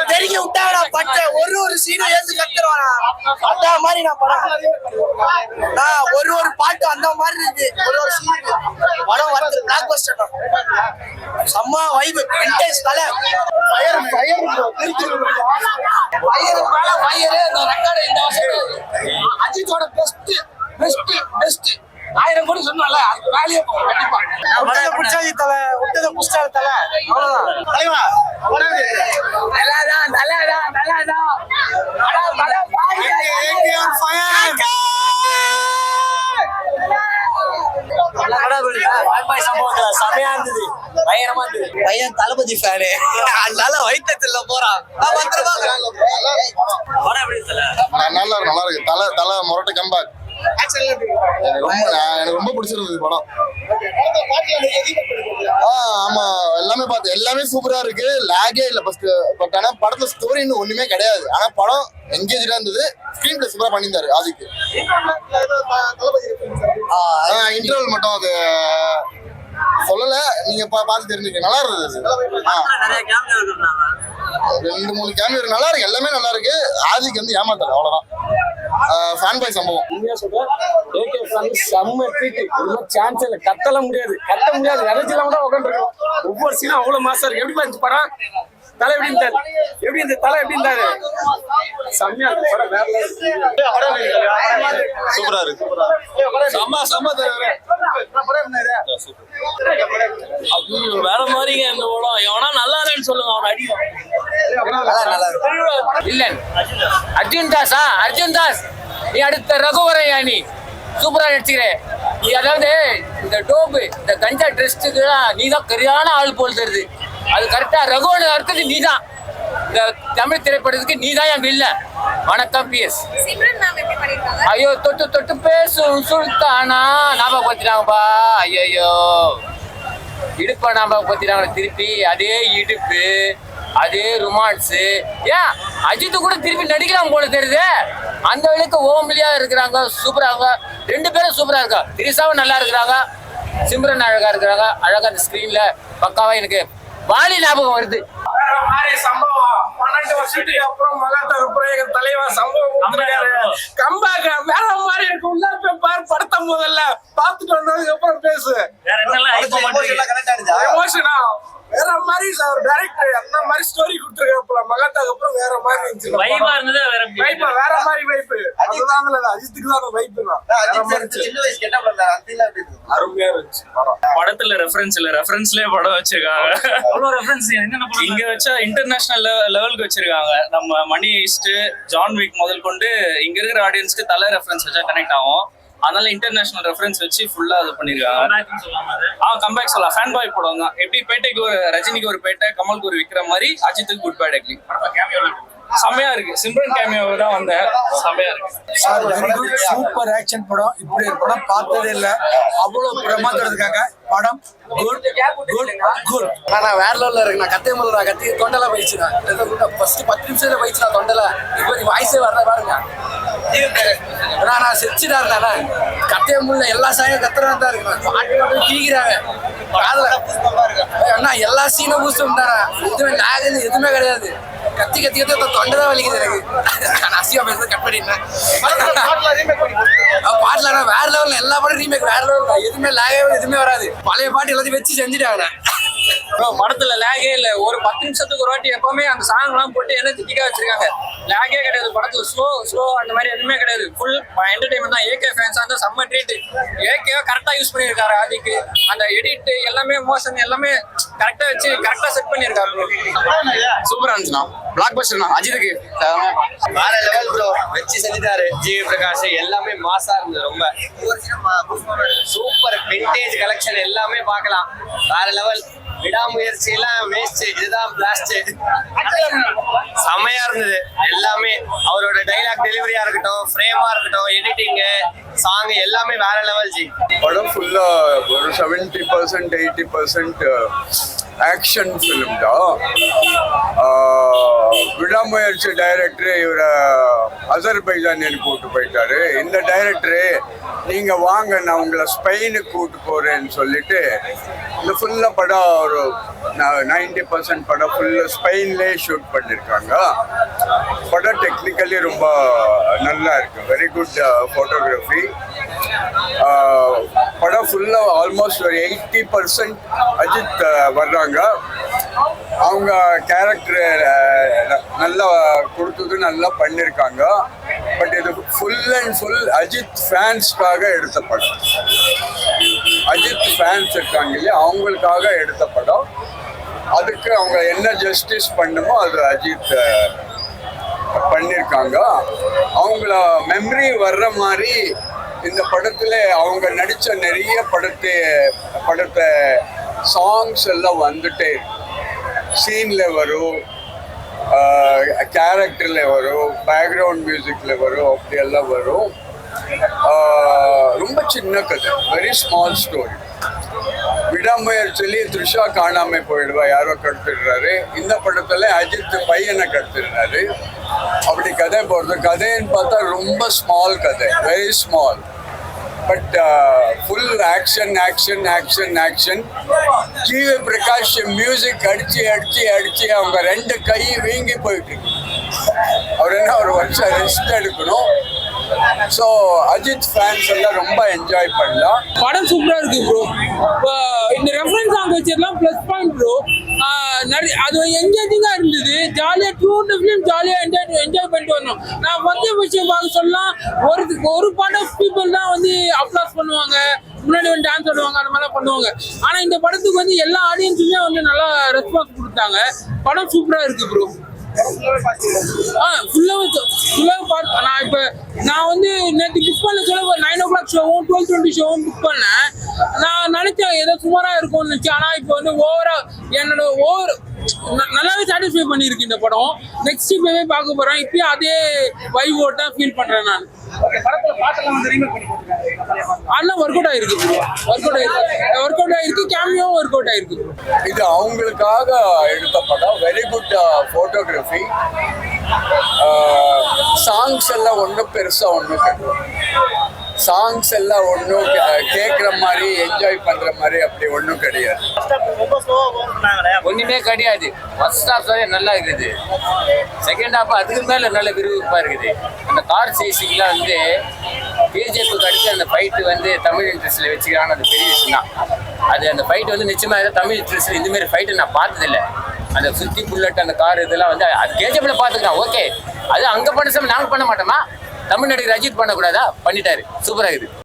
தெரிஞ்சு விட்டாடா பச்சை ஒரு சீனை ஏத்து கத்துருவானா அந்த மாதிரி நான் படம் ஒரு பாட்டு அந்த மாதிரி இருக்கு ஒரு சீன் படம் வந்து பிளாக் பஸ்டர் செம்ம வைப் இன்டென்ஸ் தல ஃபயர் ரெக்கார்டு இந்த வருஷம் அஜித்தோட பெஸ்ட் 1000 கோடி சொன்னால அது வேலையே போகும் கண்டிப்பா விட்டத புடிச்சாதி தல விட்டத புடிச்சாதி தல அவ்வளவுதான் தலைவா நல்லாடா அட பாய் ஏகேஆர் ஃபயர் பாய் சம்பவத்துல செமையா இருந்தது பயங்கரமா இருந்தது பையன் தளபதி ஃபேனு அதனால வைத்தத்துல போறான் பத்திரமா படம் எப்படி தல நல்லா இருக்கு தல மொரட்ட கம்பேக் எனக்கு ரொம்ப பிடிச்சிருந்தது படம். ஆமா எல்லாமே பார்த்து எல்லாமே சூப்பரா இருக்கு. லாகே இல்ல ஃபர்ஸ்ட். பட் ஆனா படத்துல ஸ்டோரி இன்னும் ஒண்ணுமே கிடையாது. ஆனா படம் என்கேஜா இருந்தது. ஸ்கிரீன் பிளே சூப்பரா பண்ணியிருந்தாரு ஆதிக்கு. இன்டர்வல் மட்டும் அது சொல்லல, நீங்க பார்த்து தெரிஞ்சுக்க. நல்லா இருந்தது. 2-3 கேமியோ நல்லா இருக்கு. எல்லாமே நல்லா இருக்கு. ஆதிக்கு வந்து ஏமாத்தாரு, அவ்வளவுதான். ஃபேன் பாய் சம்பவம். உண்மையா சொல்றேன், ஏகே ஃபேன் செம்ம ட்ரீட். இன்னும் சான்ஸ் இல்ல, கத்த முடியாது. எனர்ஜிலாம் கூட உட்காந்துருக்கோம். ஒவ்வொரு சீனும் அவ்வளவு மாசம் இருக்கு. எப்படி இருந்துச்சு படம்? தலை எப்படி இருந்தாரு? எப்படி இந்த தலை எப்படி இருந்தாரு? செம்மையா இருக்கு படம். சூப்பரா இருக்கு. வேற மாதிரிங்க இந்த படம். எவனா நல்லா இல்லைன்னு சொல்லுங்க, அவன் அடி இல்ல. அர்ஜுன் தாஸ் நீ அடுத்த ரகுவரன் யானி சூப்பரா நடிச்சுக்கிறேன். நீ அதாவது இந்த டோப்பு இந்த கஞ்சா ட்ரெஸ்ட்டுக்கு நீ தான் சரியான ஆள் போல் தருது. அது கரெக்டா ரகுவன் அடுத்தது நீ தான். இந்த தமிழ் திரைப்படத்துக்கு நீ தான் என் வில்ல. வணக்கம் PS. ஐயோ தொட்டு பேசும் சுல்தானா ஞாபகம் பத்தினாங்கப்பா. ஐயோ இடுப்பா ஞாபகம் பத்தினாங்க. திருப்பி அதே இடுப்பு அதே ரொமான்ஸு. ஏன் அஜித்து கூட திருப்பி நடிக்கலாம் போல தெரியுது. அந்த அளவுக்கு ஓம்லியா இருக்கிறாங்க. சூப்பராக 2 பேரும் சூப்பரா இருக்கா. திரிசாவும் நல்லா இருக்கிறாங்க, சிம்ரன் அழகா இருக்கிறாங்க. அழகா அந்த ஸ்கிரீன்ல பக்காவா எனக்கு வாலி ஞாபகம் வருது. சம்பவம் 12 வருஷத்துக்கு அப்புறம் மகாத்மா எங்க தலைவா சம்பவம் கம்பாக்க வேற மாதிரி இருக்கு. உள்ள பார் படத்த முதல்ல பாத்துட்டு வந்ததுக்கு அப்புறம் பேசு. வேற என்னெல்லாம் எமோஷனா வேற மாதிரி சார் டைரக்டர் அந்த மாதிரி ஸ்டோரி கொடுத்துருக்காப்ல. மகாத்தாக்கு அப்புறம் வேற மாதிரி இருந்துச்சு. வைபா இருந்தது. வேற மாதிரி வைப். அதுதான்ல அஜித்துக்கு தான் வைப் தான். சின்ன வயசு கெட்ட பண்ணாரு. அருமையா இருந்துச்சு படத்துல ரெஃபரன்ஸ்லயே படம் வச்சிருக்காங்க. அவ்வளவு ரெஃபரன்ஸ் என்னென்ன இங்க வச்சா இன்டர்நேஷனல் லெவலுக்கு வச்சிருக்காங்க. நம்ம மணி ஈஸ்ட், ஜான் விக் முதல் கொண்டு இங்க இருக்கிற ஆடியன்ஸ்க்கு தலை ரெஃபரன்ஸ் வச்சா கனெக்ட் ஆகும். அதனால இன்டர்நேஷனல் ரெஃபரன்ஸ் வச்சு ஃபுல்லா இது பண்ணிருக்காங்க. கம்பேக் சொல்லலாம். ஃபேன் பாய் படம் தான். எப்படி பேட்டைக்கு ஒரு ரஜினிக்கு ஒரு பேட்டை, கமலுக்கு ஒரு விக்கிற மாதிரி அஜித்துக்கு குட் பேட் அக்லி. செம்மையா இருக்கு. சிம்ரன் கேமியோ தான் வந்தேன். செம்மையா இருக்கு. சூப்பர் ஆக்ஷன் படம். இப்படி ஒரு படம் பார்த்ததே இல்ல. அவ்வளவு பிரமாதம் இருக்காங்க. படம் குட். நான் வேற லெவல்ல இருக்கு. நான் கத்தை முதல்ல கத்தி தொண்டல போயிடுச்சுனா ஃபர்ஸ்ட் 10 நிமிஷத்துல போயிடுச்சு. நான் தொண்டல இப்போ நீ வாய்ஸே வரல பாருங்க. நான் செச்சுட்டா இருந்தானே கத்தைய முள்ள எல்லா சாயும் கத்துறதா தான் இருக்கு. பாட்டு மட்டும் கீக்கிறாங்க அண்ணா. எல்லா சீனும் பூஸ்டும் தானே. எதுவுமே லாகுது எதுவுமே கிடையாது. கத்தி தொண்டைதான் வலிக்குது எனக்கு. நான் அசியா பேசுறது கட் பண்ணிட்டேன். பாட்டுல வேற லெவல்ல எல்லா பாட்டும் ரீமேக் வேற லெவல். எதுவுமே லாகே எதுவுமே வராது. பழைய பாட்டு எல்லாத்தையும் வச்சு செஞ்சுட்டாங்க. படத்துல லேகே இல்ல. ஒரு 10 நிமிஷத்துக்கு ஒரு வாட்டி எப்பவுமே அந்த சாங் எல்லாம் போட்டு எனர்ஜெட்டிக்கா வச்சிருக்காங்க. லேகே கிடையாது படத்துல. ஸ்லோ அந்த மாதிரி எதுவுமே கிடையாது. ஃபுல் என்டர்டைன்மெண்ட் தான். ஏகே ஃபேன்ஸ் அந்த செம்ம ட்ரீட். ஏகே கரெக்டா யூஸ் பண்ணிருக்காரு. ஆதிக்கு அந்த எடிட் எல்லாமே மோஷன் எல்லாமே கரெக்டா வச்சு கரெக்டா செட் பண்ணிருக்காரு. சூப்பரா இருந்துச்சுண்ணா. பிளாக் பஸ்டர்ண்ணா. அஜித்துக்கு வேற லெவல் ப்ரோ வச்சு செஞ்சுட்டாரு. ஜிவி பிரகாஷ் எல்லாமே மாசா இருந்தது. ரொம்ப சூப்பர் விண்டேஜ் கலெக்ஷன் எல்லாமே பார்க்கலாம். வேற லெவல். விடாமுயற்சி எல்லாம் வேஸ்ட், இதுதான் பிளாஸ்ட். செமையா இருந்தது எல்லாமே. அவரோட டைலாக் டெலிவரியா இருக்கட்டும், ஃப்ரேமா இருக்கட்டும், எடிட்டிங், சாங் எல்லாமே வேற லெவல் ஜி. படம் ஃபுல்லா ஒரு 70% 80% ஆக்ஷன் ஃபிலிம் தான். விடாமுயற்சி டைரக்டர் இவரை அசர்பைஜானியன் கூட்டு போயிட்டாரு. இந்த டைரக்டரு நீங்க வாங்க நான் உங்களை ஸ்பெயினுக்கு கூட்டு போறேன்னு சொல்லிட்டு இந்த ஃபுல்லா படம் ஒரு 90% படம் ஃபுல்லா ஸ்பெயின்லேயே ஷூட் பண்ணியிருக்காங்க. படம் டெக்னிக்கலி ரொம்ப நல்லா இருக்கு. Very good photography. படம் ஃபுல்லா ஆல்மோஸ்ட் ஒரு 80% அஜித் வர்றாங்க. அவங்க கேரக்டர் நல்லா கொடுத்தது நல்லா பண்ணியிருக்காங்க. பட் இது ஃபுல் அண்ட் ஃபுல் அஜித் ஃபேன்ஸ்க்காக எடுத்த படம். அஜித் ஃபேன்ஸ் இருக்காங்க இல்லையா, அவங்களுக்காக எடுத்த படம். அதுக்கு அவங்க என்ன ஜஸ்டிஸ் பண்ணுமோ அது அஜித் பண்ணியிருக்காங்க. அவங்கள மெமரி வர்ற மாதிரி இந்த படத்துல அவங்க நடித்த நிறைய படத்தை சாங்ஸ் எல்லாம் வந்துட்டே சீன்ல வரும், கேரக்டர்ல வரும், பேக்ரவுண்ட் மியூசிக்ல வரும், அப்படியெல்லாம் வரும். ரொம்ப சின்ன கதை, வெரி ஸ்மால் ஸ்டோரி. விடாமுயற்சியிலே த்ரிஷா காணாம போயிடுவா, யாரோ கடத்திடுறாரு. இந்த படத்துல அஜித் பையனை கடத்திடுறாரு. அப்படி கதை போறது. கதைன்னு பார்த்தா ரொம்ப ஸ்மால் கதை, very small. But full action action action action. G V Prakash music அடிச்சு அடிச்சு அடிச்சு அவங்க 2 கை வீங்கி போயிட்டு. அவர் என்ன ஒரு வருஷம் ரெஸ்ட் எடுக்கணும். ஸோ அஜித் ஃபேன்ஸ் எல்லாம் ரொம்ப என்ஜாய் பண்ணலாம். படம் சூப்பரா இருக்கு ப்ரோ. இந்த ரெஃபரன்ஸ் சாங் வச்சிடலாம் ப்ளஸ் பாயிண்ட் ப்ரோ. அது என்ஜாய்டிங்கா இருந்தது. ஜாலியா ஃபிலிம் ஜாலியா என்ஜாய் பண்ணிட்டு வரணும். நான் வந்து விஷயம் பார்க்க சொல்லலாம், ஒரு பார்ட் ஆஃப் பீப்புள் தான் வந்து அப்ளாஸ் பண்ணுவாங்க, முன்னாடி வந்து டான்ஸ் ஆடுவாங்க, அந்த மாதிரிலாம் பண்ணுவாங்க. ஆனா இந்த படத்துக்கு வந்து எல்லா ஆடியன்ஸுமே வந்து நல்லா ரெஸ்பான்ஸ் கொடுத்தாங்க. படம் சூப்பரா இருக்கு ப்ரோ. ஃபுல்லாக பார்த்து நான் வந்து நேற்று புக் பண்ண சொல்ல 9 o'clock ஷோவும் 12:20 ஷோவும் புக் பண்ணேன். நான் நினைச்சேன் ஏதோ சுமாராக இருக்கும்னு நினச்சேன். ஆனால் இப்போ வந்து நல்லாவே சாட்டிஸ்ஃபை பண்ணியிருக்கு இந்த படம். நெக்ஸ்ட் இப்போவே பார்க்க போகிறேன். இப்பயும் அதே வைவோட்டா ஃபீல் பண்ணுறேன் நான். அதெல்லாம் ஒர்க் அவுட் ஆயிருக்கு. கேமியோவும் ஒர்க் அவுட் ஆயிருக்கு. இது அவங்களுக்காக எடுத்த படம். Very good photography. சாங்ஸ் எல்லாம் ஒன்றும் பெருசா ஒன்றும் கிடையாது. சாங்ஸ் எல்லாம் ஒன்றும் கேட்குற மாதிரி என்ஜாய் பண்ற மாதிரி அப்படி ஒன்றும் கிடையாது. ஒண்ணுமே கிடையாது. ஃபர்ஸ்ட் ஹாஃப் நல்லா இருக்குது. செகண்ட் ஹாஃப் அதுக்கு மேல நல்ல விறுவிறுப்பா இருக்குது. அந்த கார் சேசிங்லாம் வந்து பிஜேபிக்கு அடுத்து அந்த ஃபைட்டு வந்து தமிழ் இண்டஸ்ட்ரியில் வச்சுக்கிறாங்க. அது பெரிய விஷயம் தான். அது அந்த ஃபைட் வந்து நிச்சயமா தமிழ் இண்டஸ்ட்ரியில் இந்த மாதிரி ஃபைட்டு நான் பார்த்ததில்லை. அந்த சுத்தி புல்லட் அந்த கார் இதெல்லாம் வந்து அது கேஜிஎஃப்ல பார்த்துக்கலாம். ஓகே, அது அங்கே பண்ண நாங்கள் பண்ண மாட்டோமா? தமிழ் நடிகர் அஜித் பண்ணக்கூடாதா? பண்ணிட்டாரு. சூப்பராக இருக்குது.